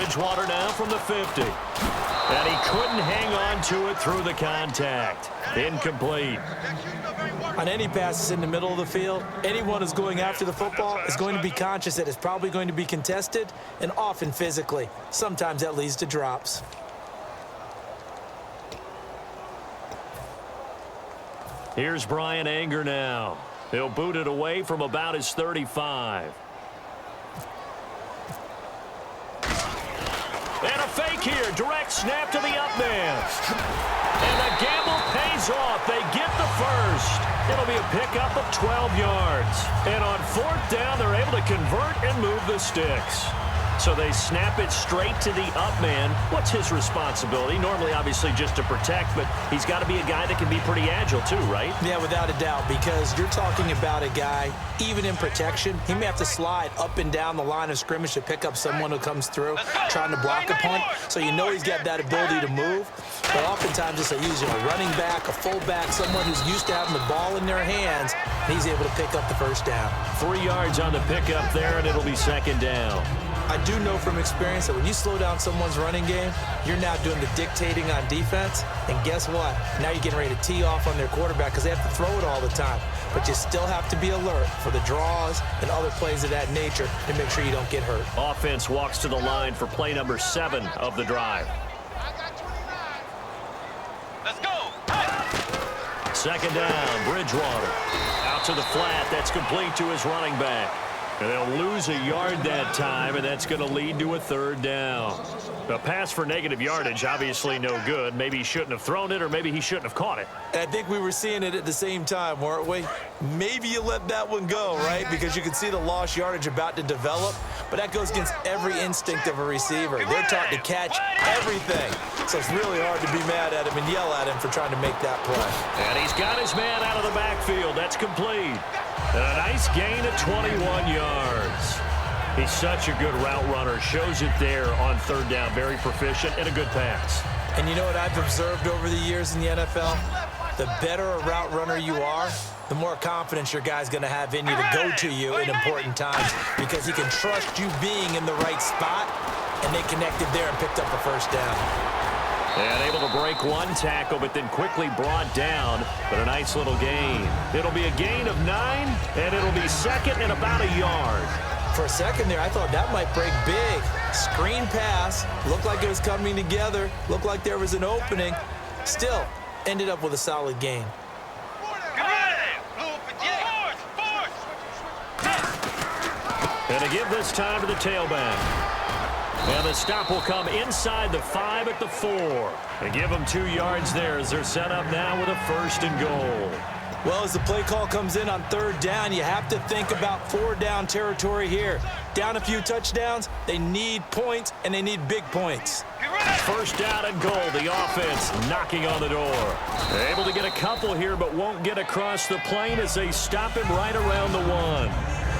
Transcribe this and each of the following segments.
Bridgewater now from the 50. And he couldn't hang on to it through the contact. Incomplete. On any passes in the middle of the field, anyone who's going after the football is going to be conscious that it's probably going to be contested and often physically. Sometimes that leads to drops. Here's Brian Anger now. He'll boot it away from about his 35. And a fake here. Direct snap to the up man. And the gamble pays off. They get the first. It'll be a pickup of 12 yards. And on fourth down, they're able to convert and move the sticks. So they snap it straight to the up man. What's his responsibility? Normally, obviously, just to protect, but he's got to be a guy that can be pretty agile too, right? Yeah, without a doubt, because you're talking about a guy, even in protection, he may have to slide up and down the line of scrimmage to pick up someone who comes through trying to block a punt. So you know he's got that ability to move. But oftentimes it's a running back, a fullback, someone who's used to having the ball in their hands, and he's able to pick up the first down. 3 yards on the pickup there, and it'll be second down. I do know from experience that when you slow down someone's running game, you're now doing the dictating on defense. And guess what? Now you're getting ready to tee off on their quarterback because they have to throw it all the time. But you still have to be alert for the draws and other plays of that nature to make sure you don't get hurt. Offense walks to the line for play number 7 of the drive. Let's go. Second down, Bridgewater. Out to the flat. That's complete to his running back. And they'll lose a yard that time, and that's going to lead to a third down. A pass for negative yardage, obviously no good. Maybe he shouldn't have thrown it, or maybe he shouldn't have caught it. And I think we were seeing it at the same time, weren't we? Maybe you let that one go, right? Because you can see the lost yardage about to develop. But that goes against every instinct of a receiver. They're taught to catch everything. So it's really hard to be mad at him and yell at him for trying to make that play. And he's got his man out of the backfield. That's complete. And a nice gain of 21 yards. He's such a good route runner. Shows it there on third down. Very proficient and a good pass. And you know what I've observed over the years in the NFL? The better a route runner you are, the more confidence your guy's going to have in you to go to you in important times because he can trust you being in the right spot, and they connected there and picked up the first down. And able to break one tackle, but then quickly brought down. But a nice little gain. It'll be a gain of 9, and it'll be second and about a yard. For a second there, I thought that might break big. Screen pass. Looked like it was coming together. Looked like there was an opening. Still, ended up with a solid gain. And to give this time to the tailback. And the stop will come inside the 5 at the 4. And give them 2 yards there as they're set up now with a first and goal. Well, as the play call comes in on third down, you have to think about 4-down territory here. Down a few touchdowns, they need points, and they need big points. First down and goal. The offense knocking on the door. They're able to get a couple here, but won't get across the plane as they stop him right around the 1.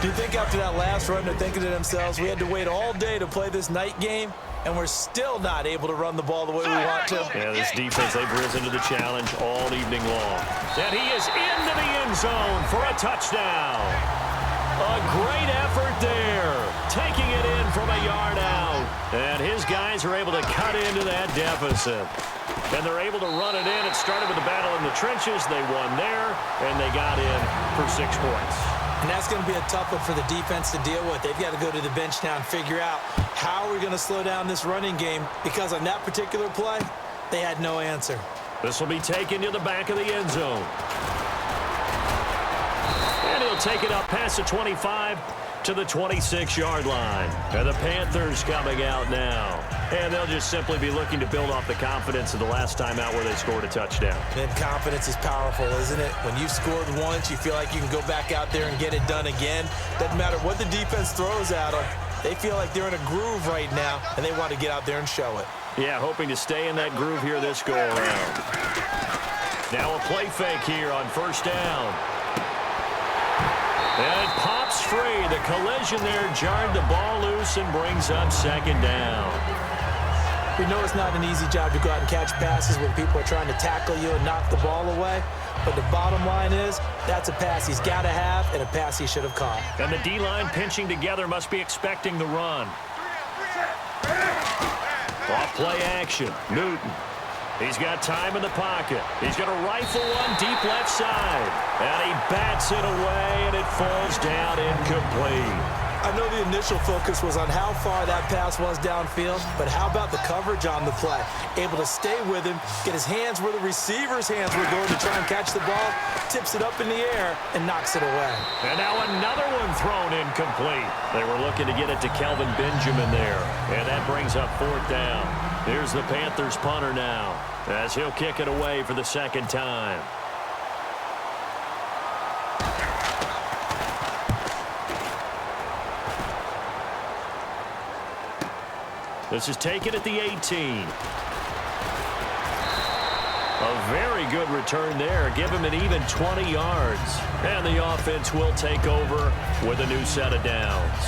Do you think after that last run they're thinking to themselves, we had to wait all day to play this night game, and we're still not able to run the ball the way we want to? Yeah, this defense, they've risen to the challenge all evening long. And he is into the end zone for a touchdown. A great effort there, taking it in from a yard out. And his guys are able to cut into that deficit. And they're able to run it in. It started with a battle in the trenches. They won there, and they got in for 6 points. And that's going to be a tough one for the defense to deal with. They've got to go to the bench now and figure out how are we going to slow down this running game, because on that particular play, they had no answer. This will be taken to the back of the end zone. And he'll take it up past the 25 to the 26-yard line. And the Panthers coming out now. And they'll just simply be looking to build off the confidence of the last time out where they scored a touchdown. And confidence is powerful, isn't it? When you've scored once, you feel like you can go back out there and get it done again. Doesn't matter what the defense throws at them. They feel like they're in a groove right now, and they want to get out there and show it. Yeah, hoping to stay in that groove here this go-around. Now a play fake here on first down. And it pops free. The collision there jarred the ball loose and brings up second down. We know it's not an easy job to go out and catch passes when people are trying to tackle you and knock the ball away. But the bottom line is, that's a pass he's got to have and a pass he should have caught. And the D-line pinching together must be expecting the run. play action. Newton. He's got time in the pocket. He's going to rifle one deep left side. And he bats it away, and it falls down incomplete. I know the initial focus was on how far that pass was downfield, but how about the coverage on the play? Able to stay with him, get his hands where the receiver's hands were going to try and catch the ball, tips it up in the air, and knocks it away. And now another one thrown incomplete. They were looking to get it to Kelvin Benjamin there, and that brings up 4th down. Here's the Panthers punter now, as he'll kick it away for the 2nd time. This is taken at the 18. A very good return there. Give him an even 20 yards. And the offense will take over with a new set of downs.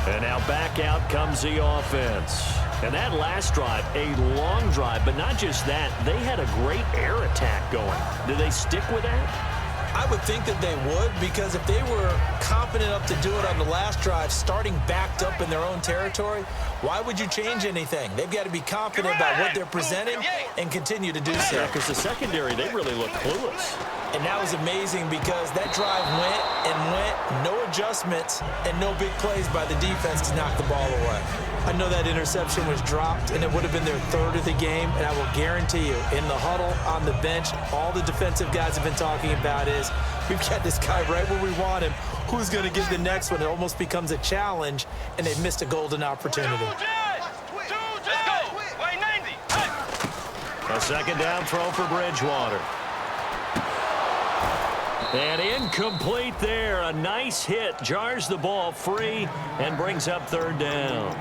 And now back out comes the offense. And that last drive, a long drive, but not just that. They had a great air attack going. Do they stick with that? I would think that they would, because if they were confident enough to do it on the last drive, starting backed up in their own territory, why would you change anything? They've got to be confident about what they're presenting and continue to do so. Yeah, because the secondary, they really look clueless. And that was amazing because that drive went and went, no adjustments, and no big plays by the defense to knock the ball away. I know that interception was dropped, and it would have been their 3rd of the game, and I will guarantee you, in the huddle, on the bench, all the defensive guys have been talking about is, we've got this guy right where we want him. Who's going to get the next one? It almost becomes a challenge, and they've missed a golden opportunity. A 2nd down throw for Bridgewater. And incomplete there. A nice hit. Jars the ball free and brings up 3rd down.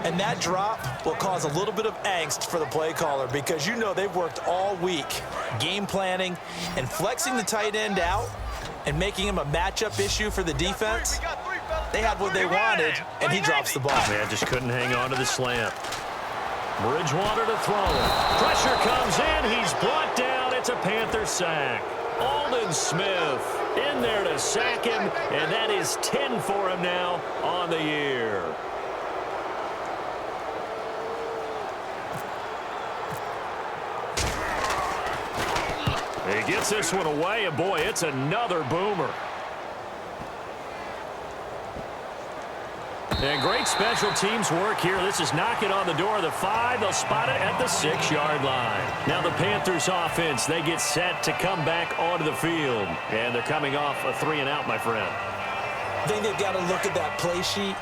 And that drop will cause a little bit of angst for the play caller, because you know they've worked all week game planning and flexing the tight end out and making him a matchup issue for the defense. They had what they wanted, and he drops the ball. Man, just couldn't hang on to the slant. Bridgewater to throw it. Pressure comes in. He's brought down. It's a Panther sack. Aldon Smith in there to sack him, and that is 10 for him now on the year. He gets this one away, and boy, it's another boomer. And great special teams work here. This is knocking on the door of the 5. They'll spot it at the 6-yard line. Now the Panthers offense, they get set to come back onto the field. And they're coming off a 3-and-out, my friend. I think they've got to look at that play sheet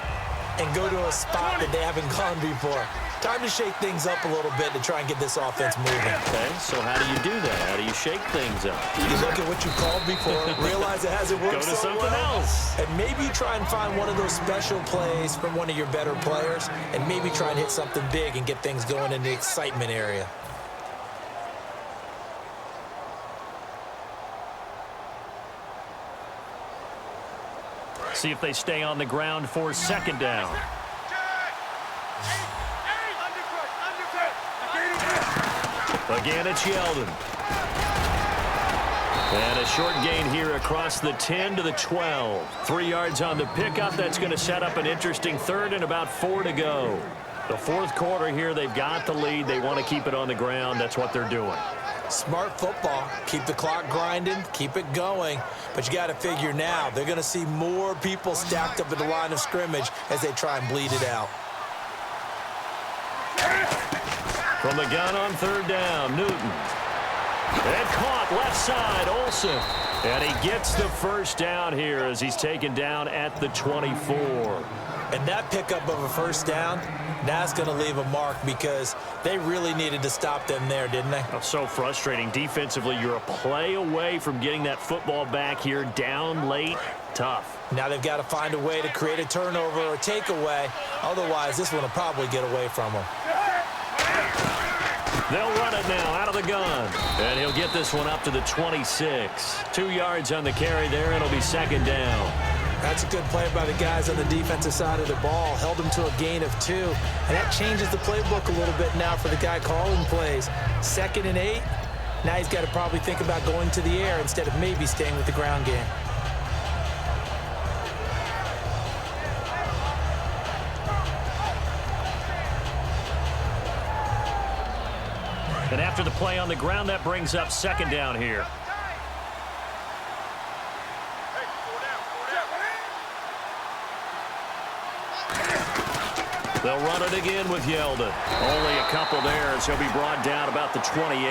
and go to a spot that they haven't gone before. Time to shake things up a little bit to try and get this offense moving. Okay, so how do you do that? How do you shake things up? You look at what you called before, realize it hasn't worked so well. Go to something else. And maybe you try and find one of those special plays from one of your better players, and maybe try and hit something big and get things going in the excitement area. See if they stay on the ground for 2nd down. Again, it's Yeldon. And a short gain here across the 10 to the 12. 3 yards on the pickup. That's going to set up an interesting 3rd and about 4 to go. The 4th quarter here, they've got the lead. They want to keep it on the ground. That's what they're doing. Smart football. Keep the clock grinding. Keep it going. But you got to figure now, they're going to see more people stacked up at the line of scrimmage as they try and bleed it out. From the gun on 3rd down, Newton. And caught left side, Olsen. And he gets the 1st down here as he's taken down at the 24. And that pickup of a 1st down, that's going to leave a mark, because they really needed to stop them there, didn't they? Oh, so frustrating. Defensively, you're a play away from getting that football back here, down late. Tough. Now they've got to find a way to create a turnover or takeaway. Otherwise, this one will probably get away from them. They'll run it now out of the gun. And he'll get this one up to the 26. 2 yards on the carry there, and it'll be 2nd down. That's a good play by the guys on the defensive side of the ball. Held them to a gain of 2. And that changes the playbook a little bit now for the guy calling plays. 2nd and 8. Now he's got to probably think about going to the air instead of maybe staying with the ground game. And after the play on the ground, that brings up second down here. They'll run it again with Yeldon. Only a couple there as he'll be brought down about the 28.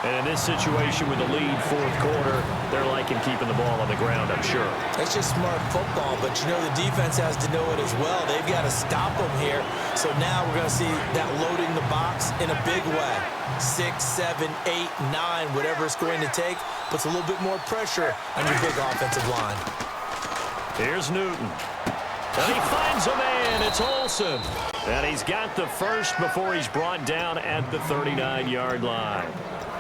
And in this situation with the lead fourth quarter, they're liking keeping the ball on the ground, I'm sure. That's just smart football, but you know the defense has to know it as well. They've got to stop them here. So now we're going to see that loading the box in a big way. 6, 7, 8, 9, whatever it's going to take, puts a little bit more pressure on your big offensive line. Here's Newton. And he finds a man. It's Olsen. And he's got the first before he's brought down at the 39-yard line.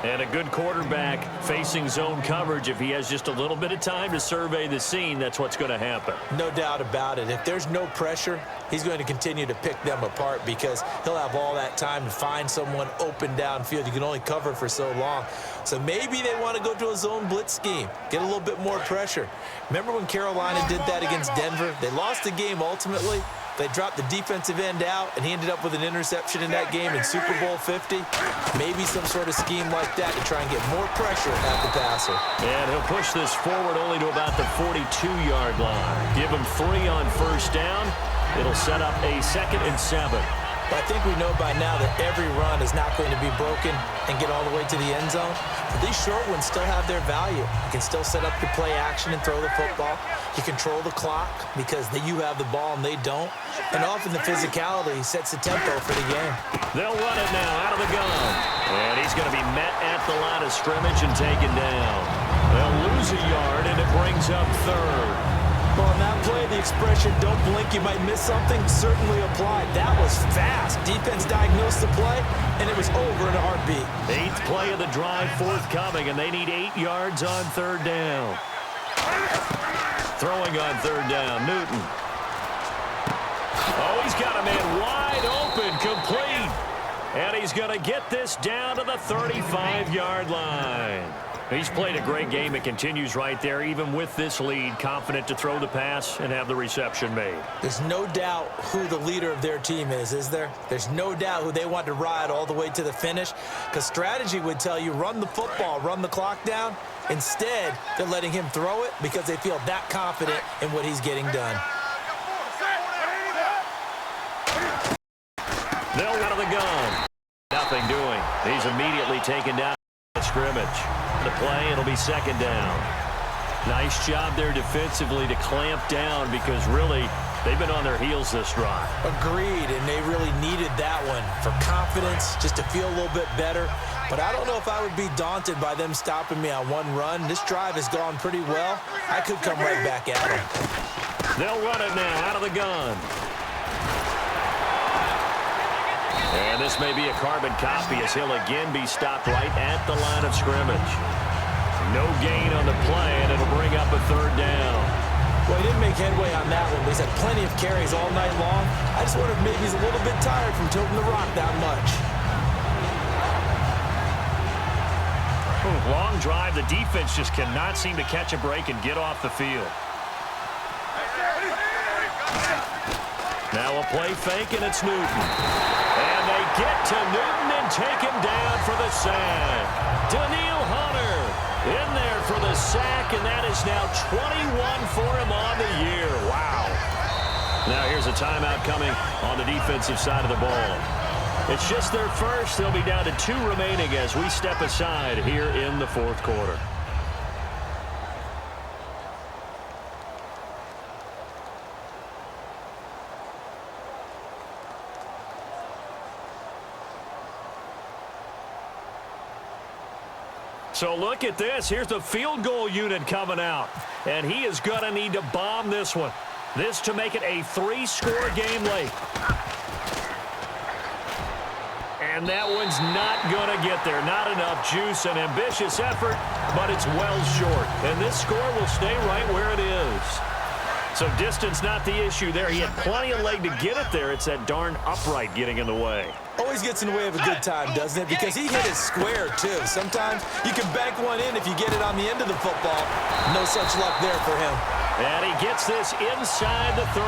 And a good quarterback facing zone coverage. If he has just a little bit of time to survey the scene, that's what's going to happen. No doubt about it. If there's no pressure, he's going to continue to pick them apart because he'll have all that time to find someone open downfield. You can only cover for so long. So maybe they want to go to a zone blitz scheme, get a little bit more pressure. Remember when Carolina did that against Denver? They lost the game ultimately. They dropped the defensive end out, and he ended up with an interception in that game in Super Bowl 50. Maybe some sort of scheme like that to try and get more pressure at the passer. And he'll push this forward only to about the 42-yard line. Give him 3 on first down. It'll set up a 2nd and 7. But I think we know by now that every run is not going to be broken and get all the way to the end zone. But these short ones still have their value. You can still set up your play action and throw the football. You control the clock because you have the ball and they don't. And often the physicality sets the tempo for the game. They'll run it now out of the gun. And he's going to be met at the line of scrimmage and taken down. They'll lose a yard, and it brings up 3rd. Well, on that play, the expression, don't blink, you might miss something, certainly applied. That was fast. Defense diagnosed the play, and it was over in a heartbeat. 8th play of the drive forthcoming, and they need 8 yards on 3rd down. Throwing on 3rd down, Newton. Oh, he's got a man wide open, complete. And he's going to get this down to the 35-yard line. He's played a great game. It continues right there, even with this lead, confident to throw the pass and have the reception made. There's no doubt who the leader of their team is there? There's no doubt who they want to ride all the way to the finish, because strategy would tell you run the football, run the clock down. Instead, they're letting him throw it because they feel that confident in what he's getting done. They'll out of the gun. Nothing doing. He's immediately taken down at scrimmage. The play, it'll be 2nd down. Nice job there defensively to clamp down because really they've been on their heels this drive. Agreed, and they really needed that one for confidence, just to feel a little bit better. But I don't know if I would be daunted by them stopping me on one run. This drive has gone pretty well. I could come right back at them. They'll run it now out of the gun. And this may be a carbon copy as he'll again be stopped right at the line of scrimmage. No gain on the play, and it'll bring up a 3rd down. Well, he didn't make headway on that one, but he's had plenty of carries all night long. I just wonder if maybe he's a little bit tired from tilting the rock that much. Long drive. The defense just cannot seem to catch a break and get off the field. Now a play fake, and it's Newton. And they get to Newton and take him down for the sack. Daniil Hunter in there for the sack, and that is now 21 for him on the year. Wow. Now here's a timeout coming on the defensive side of the ball. It's just their first. They'll be down to 2 remaining as we step aside here in the 4th quarter. So look at this. Here's the field goal unit coming out. And he is going to need to bomb this one. This to make it a 3-score game late. And that one's not going to get there. Not enough juice. An ambitious effort, but it's well short. And this score will stay right where it is. So distance not the issue there. He had plenty of leg to get it there. It's that darn upright getting in the way. Always gets in the way of a good time, doesn't it? Because he hit it square, too. Sometimes you can bank one in if you get it on the end of the football. No such luck there for him. And he gets this inside the 30.